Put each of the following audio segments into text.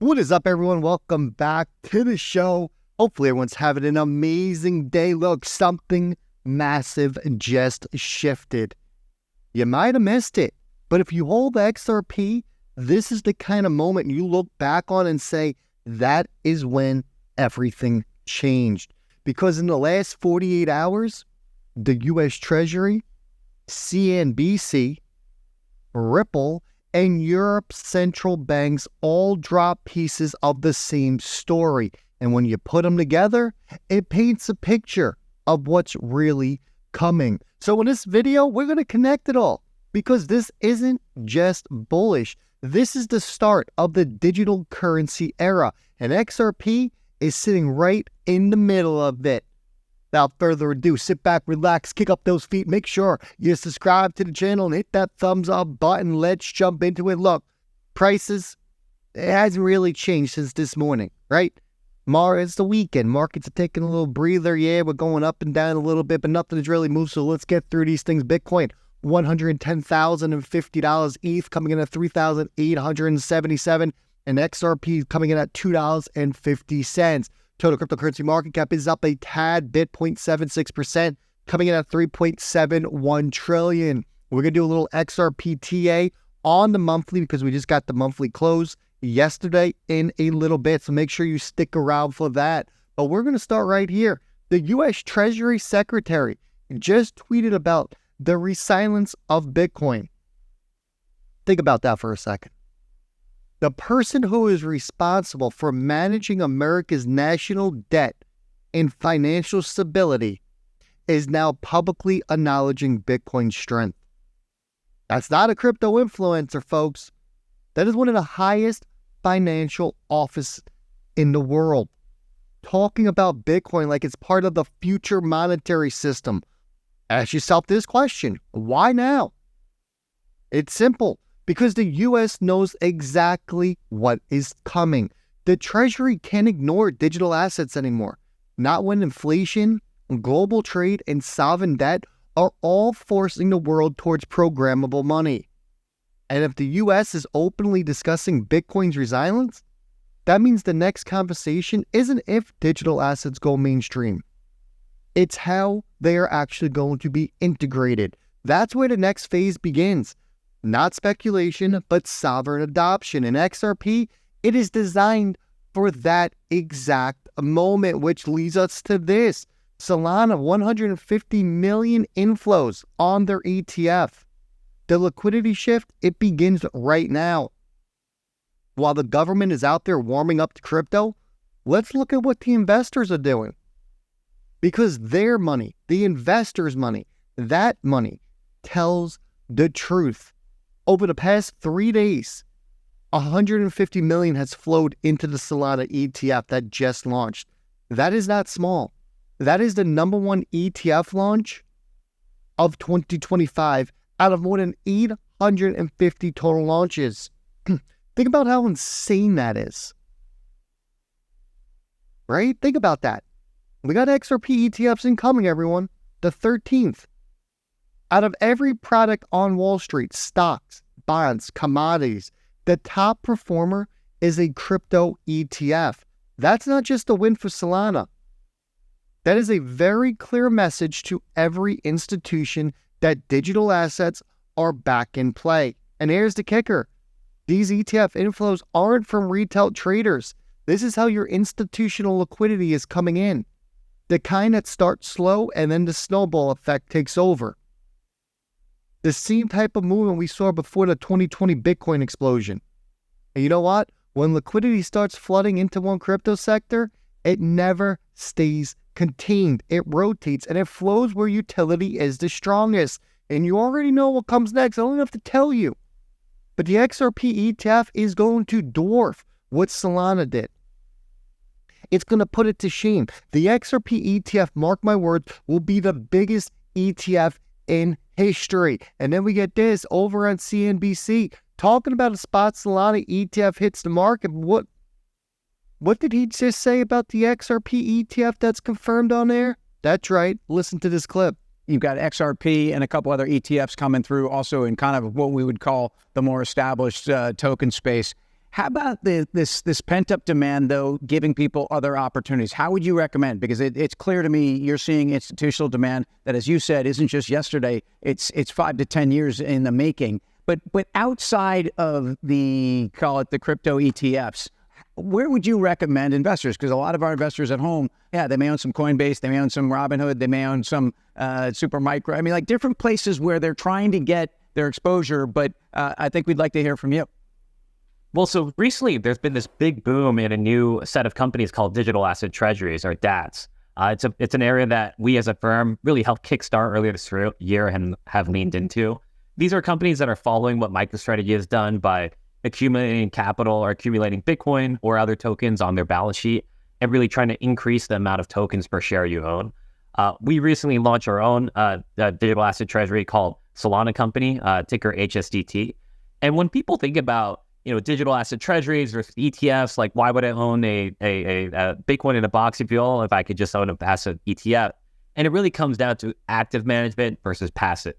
What is up, everyone? Welcome back to the show. Hopefully everyone's having an amazing day. Look, something massive just shifted. You might have missed it, but if you hold XRP, this is the kind of moment you look back on and say, that is when everything changed. Because in the last 48 hours, the U.S. Treasury, CNBC, Ripple, and Europe's central banks all drop pieces of the same story. And when you put them together, it paints a picture of what's really coming. So in this video, we're going to connect it all because this isn't just bullish. This is the start of the digital currency era, and XRP is sitting right in the middle of it. Without further ado, sit back, relax, kick up those feet, make sure you subscribe to the channel and hit that thumbs up button. Let's jump into it. Look, prices, it hasn't really changed since this morning, right? It's the weekend. Markets are taking a little breather. Yeah, we're going up and down a little bit, but nothing has really moved. So let's get through these things. Bitcoin, $110,050. ETH coming in at $3,877. And XRP coming in at $2.50. Total cryptocurrency market cap is up a tad bit, 0.76%, coming in at $3.71 trillion. We're going to do a little XRPTA on the monthly because we just got the monthly close yesterday in a little bit. So make sure you stick around for that. But we're going to start right here. The U.S. Treasury Secretary just tweeted about the resilience of Bitcoin. Think about that for a second. The person who is responsible for managing America's national debt and financial stability is now publicly acknowledging Bitcoin's strength. That's not a crypto influencer, folks. That is one of the highest financial offices in the world, talking about Bitcoin like it's part of the future monetary system. Ask yourself this question: why now? It's simple. Because the U.S. knows exactly what is coming. The Treasury can't ignore digital assets anymore. Not when inflation, global trade, and sovereign debt are all forcing the world towards programmable money. And if the U.S. is openly discussing Bitcoin's resilience, that means the next conversation isn't if digital assets go mainstream. It's how they are actually going to be integrated. That's where the next phase begins. Not speculation, but sovereign adoption. In XRP, it is designed for that exact moment, which leads us to this. Solana, 150 million inflows on their ETF. The liquidity shift, it begins right now. While the government is out there warming up to crypto, let's look at what the investors are doing. Because their money, the investors' money, that money tells the truth. Over the past 3 days, 150 million has flowed into the Solana ETF that just launched. That is not small. That is the #1 ETF launch of 2025 out of more than 850 total launches. Think about how insane that is. Right? Think about that. We got XRP ETFs incoming, everyone. The 13th. Out of every product on Wall Street, stocks, bonds, commodities, the top performer is a crypto ETF. That's not just a win for Solana. That is a very clear message to every institution that digital assets are back in play. And here's the kicker. These ETF inflows aren't from retail traders. This is how your institutional liquidity is coming in. The kind that starts slow and then the snowball effect takes over. The same type of movement we saw before the 2020 Bitcoin explosion. And you know what? When liquidity starts flooding into one crypto sector, it never stays contained. It rotates and it flows where utility is the strongest. And you already know what comes next. I don't have to tell you. But the XRP ETF is going to dwarf what Solana did. It's going to put it to shame. The XRP ETF, mark my words, will be the biggest ETF in history. And then we get this over on CNBC talking about a spot Solana ETF hits the market. What did he just say about the XRP ETF that's confirmed on there? That's right. Listen to this clip. You've got XRP and a couple other ETFs coming through also in kind of what we would call the more established token space. How about this pent-up demand, though, giving people other opportunities? How would you recommend? Because it's clear to me you're seeing institutional demand that, as you said, isn't just yesterday. It's 5 to 10 years in the making. But outside of call it the crypto ETFs, where would you recommend investors? Because a lot of our investors at home, they may own some Coinbase, they may own some Robinhood, they may own some Supermicro. I mean, like different places where they're trying to get their exposure. But I think we'd like to hear from you. Well, so recently there's been this big boom in a new set of companies called digital asset treasuries, or DATs. It's an area that we as a firm really helped kickstart earlier this year and have leaned into. These are companies that are following what MicroStrategy has done by accumulating capital or accumulating Bitcoin or other tokens on their balance sheet and really trying to increase the amount of tokens per share you own. We recently launched our own digital asset treasury called Solana Company, ticker HSDT. And when people think about digital asset treasuries versus ETFs, like why would I own a Bitcoin in a box, if you will, if I could just own a passive ETF? And it really comes down to active management versus passive.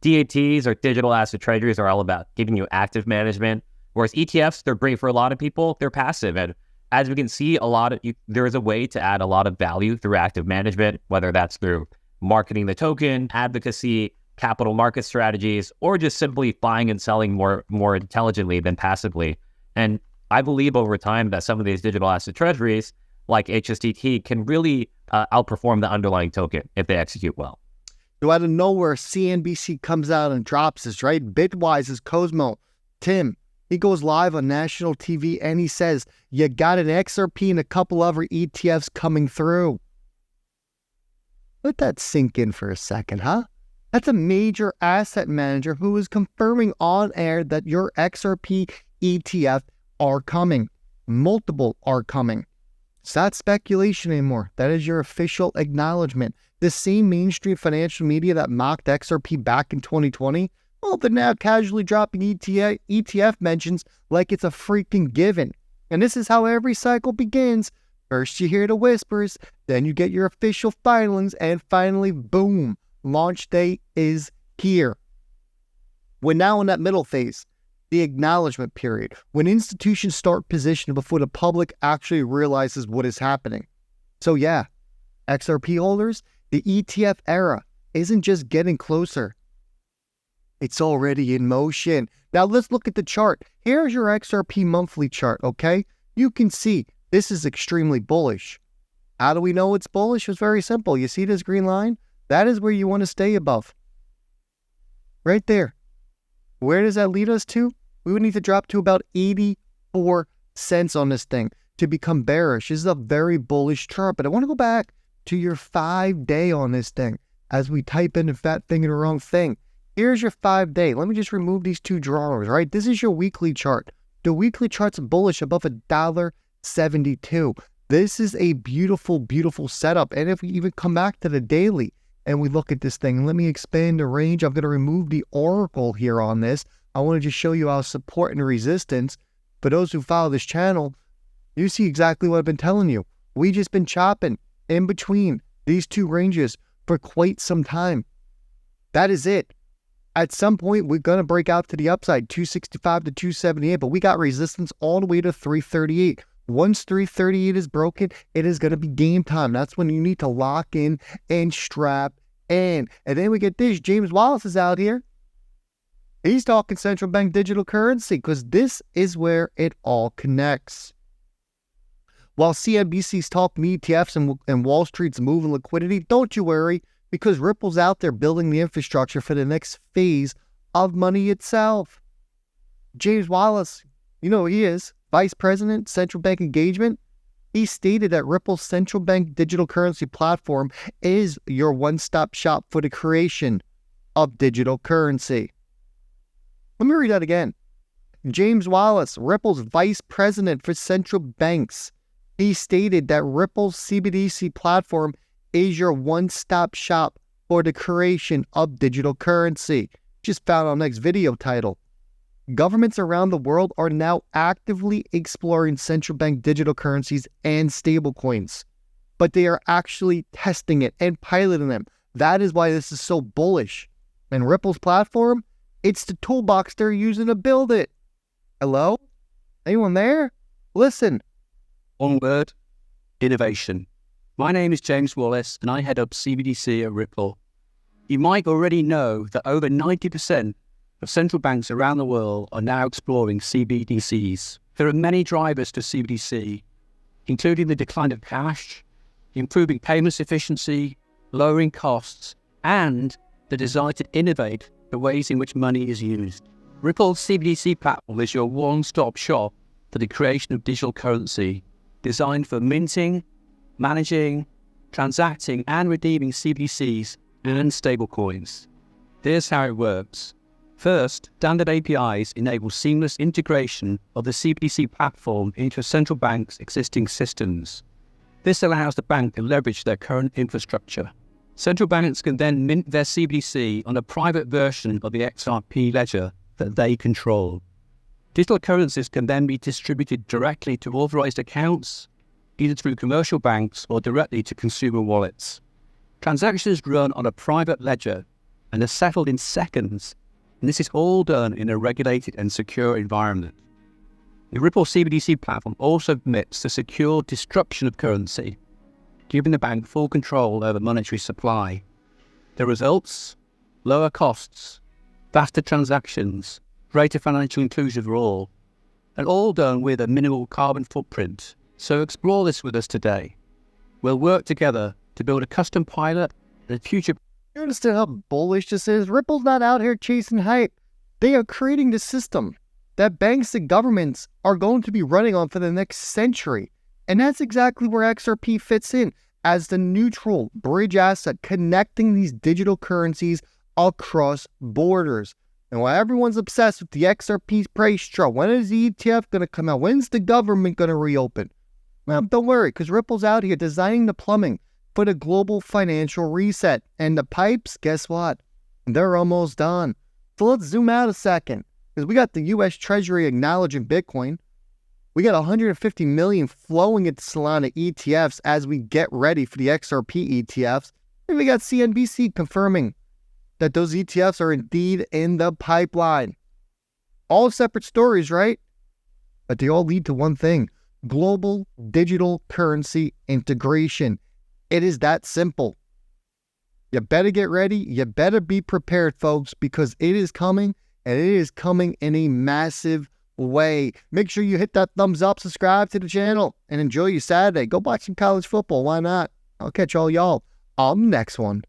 DATs, or digital asset treasuries, are all about giving you active management, whereas ETFs, they're great for a lot of people, they're passive. And as we can see, there is a way to add a lot of value through active management, whether that's through marketing the token, advocacy, capital market strategies, or just simply buying and selling more intelligently than passively. And I believe over time that some of these digital asset treasuries, like HSDT, can really outperform the underlying token if they execute well. So out of nowhere, CNBC comes out and drops this, right? Bitwise's Cosmo, Tim, he goes live on national TV and he says, you got an XRP and a couple other ETFs coming through. Let that sink in for a second, huh? That's a major asset manager who is confirming on air that your XRP ETF are coming. Multiple are coming. It's not speculation anymore. That is your official acknowledgement. The same mainstream financial media that mocked XRP back in 2020, well, they're now casually dropping ETF mentions like it's a freaking given. And this is how every cycle begins. First you hear the whispers, then you get your official filings, and finally, boom. Launch date is here. We're now in that middle phase, the acknowledgement period, when institutions start positioning before the public actually realizes what is happening. So yeah, XRP holders, the ETF era isn't just getting closer. It's already in motion. Now let's look at the chart. Here's your XRP monthly chart, okay? You can see this is extremely bullish. How do we know it's bullish? It's very simple. You see this green line? That is where you want to stay above. Right there. Where does that lead us to? We would need to drop to about 84 cents on this thing to become bearish. This is a very bullish chart, but I want to go back to your 5-day on this thing as we type in the fat thing and the wrong thing. Here's your 5-day. Let me just remove these two drawers, right? This is your weekly chart. The weekly chart's bullish above $1.72. This is a beautiful, beautiful setup. And if we even come back to the daily, and we look at this thing, and let me expand the range. I'm going to remove the oracle here on this. I want to just show you our support and resistance. For those who follow this channel, you see exactly what I've been telling you. We just been chopping in between these two ranges for quite some time. That is it. At some point, we're going to break out to the upside, 265 to 278, but we got resistance all the way to 338. Once 338 is broken, it is going to be game time. That's when you need to lock in and strap in. And then we get this. James Wallis is out here. He's talking central bank digital currency because this is where it all connects. While CNBC's talking ETFs and Wall Street's moving liquidity, don't you worry, because Ripple's out there building the infrastructure for the next phase of money itself. James Wallis, you know who he is. Vice President, Central Bank Engagement, he stated that Ripple's Central Bank Digital Currency platform is your one-stop shop for the creation of digital currency. Let me read that again. James Wallis, Ripple's Vice President for Central Banks, he stated that Ripple's CBDC platform is your one-stop shop for the creation of digital currency. Just found our next video title. Governments around the world are now actively exploring central bank digital currencies and stablecoins, but they are actually testing it and piloting them. That is why this is so bullish. And Ripple's platform, it's the toolbox they're using to build it. Hello? Anyone there? Listen. One word, innovation. My name is James Wallis, and I head up CBDC at Ripple. You might already know that over 90% of central banks around the world are now exploring CBDCs. There are many drivers to CBDC, including the decline of cash, improving payments efficiency, lowering costs, and the desire to innovate the ways in which money is used. Ripple's CBDC platform is your one-stop shop for the creation of digital currency, designed for minting, managing, transacting, and redeeming CBDCs and stablecoins. Here's how it works. First, standard APIs enable seamless integration of the CBDC platform into a central bank's existing systems. This allows the bank to leverage their current infrastructure. Central banks can then mint their CBDC on a private version of the XRP Ledger that they control. Digital currencies can then be distributed directly to authorized accounts, either through commercial banks or directly to consumer wallets. Transactions run on a private ledger and are settled in seconds, and this is all done in a regulated and secure environment. The Ripple CBDC platform also permits the secure destruction of currency, giving the bank full control over monetary supply. The results? Lower costs, faster transactions, greater financial inclusion for all, and all done with a minimal carbon footprint. So explore this with us today. We'll work together to build a custom pilot and future. You understand how bullish this is? Ripple's not out here chasing hype. They are creating the system that banks and governments are going to be running on for the next century. And that's exactly where XRP fits in as the neutral bridge asset connecting these digital currencies across borders. And while everyone's obsessed with the XRP price chart, when is the ETF going to come out? When's the government going to reopen? Well, don't worry, because Ripple's out here designing the plumbing for the global financial reset. And the pipes, guess what? They're almost done. So let's zoom out a second, because we got the U.S. Treasury acknowledging Bitcoin. We got 150 million flowing into Solana ETFs as we get ready for the XRP ETFs. And we got CNBC confirming that those ETFs are indeed in the pipeline. All separate stories, right? But they all lead to one thing: global digital currency integration. It is that simple. You better get ready. You better be prepared, folks, because it is coming, and it is coming in a massive way. Make sure you hit that thumbs up, subscribe to the channel, and enjoy your Saturday. Go watch some college football. Why not? I'll catch all y'all on the next one.